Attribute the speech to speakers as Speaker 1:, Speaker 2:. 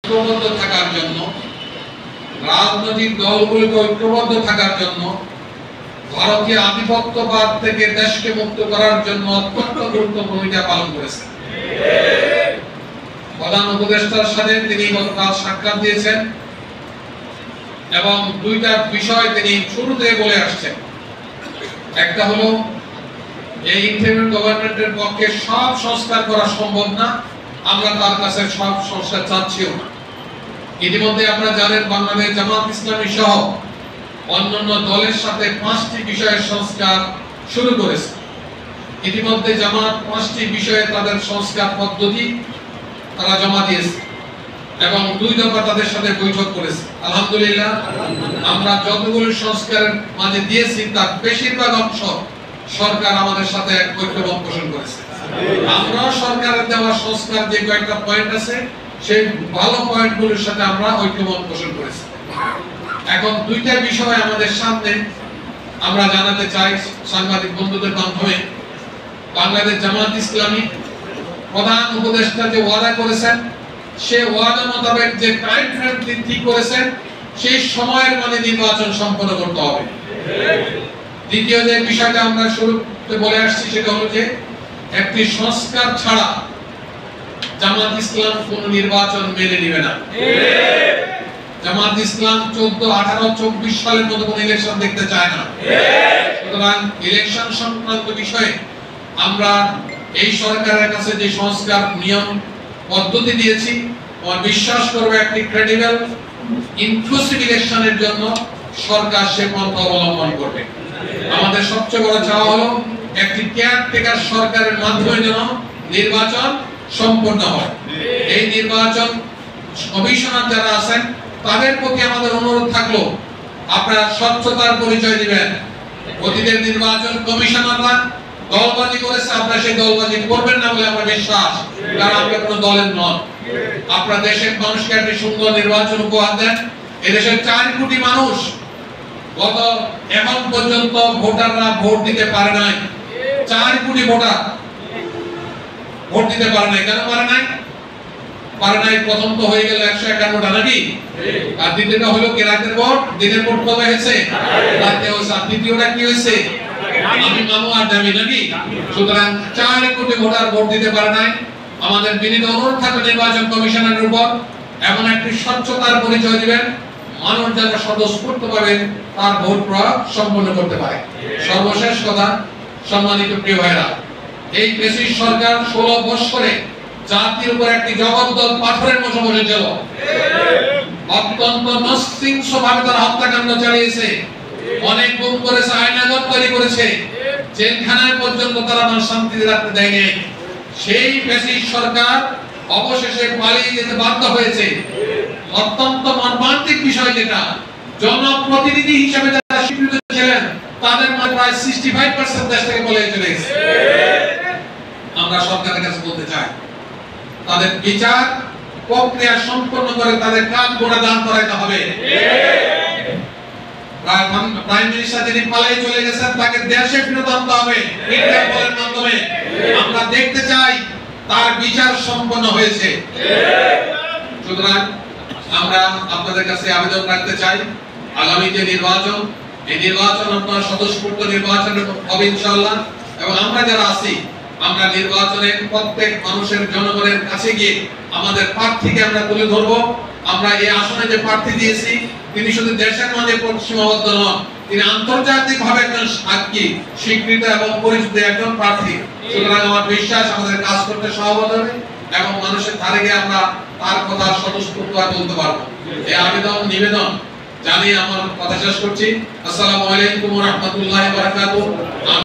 Speaker 1: ঐক্যবদ্ধ থাকার জন্য, রাজনৈতিক দলগুলোকে ঐক্যবদ্ধ থাকার জন্য, ভারতীয় আধিপত্যবাদ থেকে দেশকে মুক্ত করার জন্য অত্যন্ত গুরুত্বপূর্ণ ভূমিকা পালন করেছেন। প্রধান উপদেষ্টার সাথে তিনি গতকাল সাক্ষাৎ দিয়েছেন এবং দুইটা বিষয় তিনি শুরুতে বলে আসছেন। একটা হলো এই ইন্টারিম গভর্নমেন্টের পক্ষে সব সংস্কার করা সম্ভব না, আমরা তার কাছে সব সংস্কার চাচ্ছিও না। ইতিমধ্যে আপনারা জানেন বাংলাদেশ জামাত ইসলামী সহ অন্যান্য দলের সাথে 5টি বিষয়ের সংস্কার শুরু করেছে। ইতিমধ্যে জামাত 5টি বিষয়ে তাদের সংস্কার পদ্ধতি তারা জমা দিয়েছে এবং 2 দফা তাদের সাথে বৈঠক করেছে। আলহামদুলিল্লাহ, আমরা যতগুলো সংস্কারের মাঝে দিয়েছি তার বেশিরভাগ অংশ সরকার আমাদের সাথে ঐক্যমত পোষণ করেছে। আমরা সরকারের দেওয়া সংস্কার যে কয়েকটা পয়েন্ট আছে সেই ভালো পয়েন্টগুলোর সাথে আমরা ঐক্যমত পোষণ করেছি। এখন 2টা বিষয় আমাদের সামনে আমরা জানাতে চাই সাংবাদিক বন্ধুদের মাধ্যমে। বাংলাদেশ জামাত ইসলামী প্রধান উপদেষ্টা যে ওয়াদা করেছেন সে ওয়াদা মোতাবেক যে টাইম ফ্রেম ঠিক করেছেন সেই সময়ের মধ্যে নির্বাচন সম্পন্ন করতে হবে। দ্বিতীয় যে বিষয়টা আমরা শুরুতে বলে আসছি সেটা হলো যে একটি সংস্কার ছাড়া জামাত ইসলাম কোন নির্বাচন মেনে নেবে না। জামাত ইসলাম 14, 18, 24 সালের মতো কোন ইলেকশন দেখতে চায় না। সুতরাং ইলেকশন সংক্রান্ত বিষয়ে আমরা এই সরকারের কাছে যে সংস্কার নিয়ম পদ্ধতি দিয়েছি, আমরা বিশ্বাস করব একটি ক্রেডিবল ইনক্লুসিভ ইলেকশনের জন্য সরকার সে পন্থা অবলম্বন করবে। আমাদের সবচেয়ে বড় চাওয়া হলো একটি কেয়ারটেকার সরকারের মাধ্যমে যেন নির্বাচন সম্পন্ন হয়। এই নির্বাচন কমিশনার যারা আছেন তাদের প্রতি আমাদের অনুরোধ থাকলো আপনারা স্বচ্ছতার পরিচয় দিবেন। অতীতের নির্বাচন কমিশনাররা দলবাজি করেছে, আপনারা সেই দলবাজি করবেন না বলে আমার বিশ্বাস, কারণ আপনারা কোনো দলের নন। আপনারা দেশের মানুষকে একটি সুন্দর নির্বাচন উপহার দেন। এদেশের 4 কোটি মানুষ গত এখন পর্যন্ত ভোটাররা ভোট দিতে পারে নাই। 4 কোটি ভোটার ভোট দিতে পারে নাই। কেন পারে নাই? পারে নাই প্রথম তো হয়ে গেল 151টা নাকি, আর দ্বিতীয়টা হলো কি রাতের ভোট। দিনের ভোট কবে হয়েছে? রাতে হয়েছে। আর দ্বিতীয়টা কি হয়েছে? আমি মামু আর দামি নাকি। সুতরাং 4 কোটি ভোটার ভোট দিতে পারে নাই। আমাদের বিনীত অনুরোধ থাকবে নির্বাচন কমিশনের উপর এমন একটি স্বচ্ছতার পরিচয় দিবেন মানুষ যেন স্বতঃস্ফূর্তভাবে তার ভোট প্রয়োগ সম্পন্ন করতে পারে। সর্বশেষ কথা, সম্মানিত প্রিয় ভাইরা, এই পেশির সরকার 16 বছরে জাতির উপর একটি জগদ্দল পাথরের মতো বসেছিল। অত্যন্ত নৃশংসভাবে তারা হত্যাকাণ্ড চালিয়েছে, অনেক গুম করেছে, আইনাগর তৈরি করেছে, জেলখানায় পর্যন্ত তারা শান্তিতে রাখতে দেয়নি। সেই পেশির সরকার অবশেষে পালিয়ে যেতে বাধ্য হয়েছে। অত্যন্ত মর্মান্তিক বিষয় যেটা, জনপ্রতিনিধি হিসেবে যারা স্বীকৃত ছিলেন তাদের মধ্যে প্রায় 65% দেশ থেকে পালিয়ে চলে গেছে। আমরা সরকারের কাছে বলতে চাই তাদের বিচার প্রক্রিয়া সম্পন্ন করে তাদের কাজ গোড়া দান করাইতে হবে। প্রাইম মিনিস্টার যিনি পালিয়ে চলে গেছেন তাকে দেশে ফেরত আনতে হবে ইন্টারপোলের মাধ্যমে। আমরা দেখতে চাই তার বিচার সম্পন্ন হয়েছে। সুতরাং আমরা আপনাদের কাছে আবেদন রাখতে চাই আগামী যে নির্বাচন, এই নির্বাচন আপনারা স্বতঃস্ফূর্ত নির্বাচন হবে ইনশাআল্লাহ। এবং আমরা যারা আছি আমরা নির্বাচনে প্রত্যেক মানুষের জনগণের কাছে গিয়ে আমাদের প্রার্থীকে আমরা তুলে ধরবো। আমরা এই আসনে যে প্রার্থী দিয়েছি তিনি শুধু দেশের মাঝে সীমাবদ্ধ নন, তিনি আন্তর্জাতিকভাবে একজন সাক্ষী স্বীকৃত এবং পরিচিত একজন প্রার্থী। সুতরাং আমার বিশ্বাস আমাদের কাজ করতে সহজ হবে এবং মানুষের ধারে গিয়ে আমরা তার কথা স্বতঃস্ফূর্তভাবে বলতে পারবো। এই আবেদন নিবেদন জানিয়ে আমার কথা শেষ করছি। আসসালামু আলাইকুম ওয়া রাহমাতুল্লাহি ওয়া বারাকাতুহু।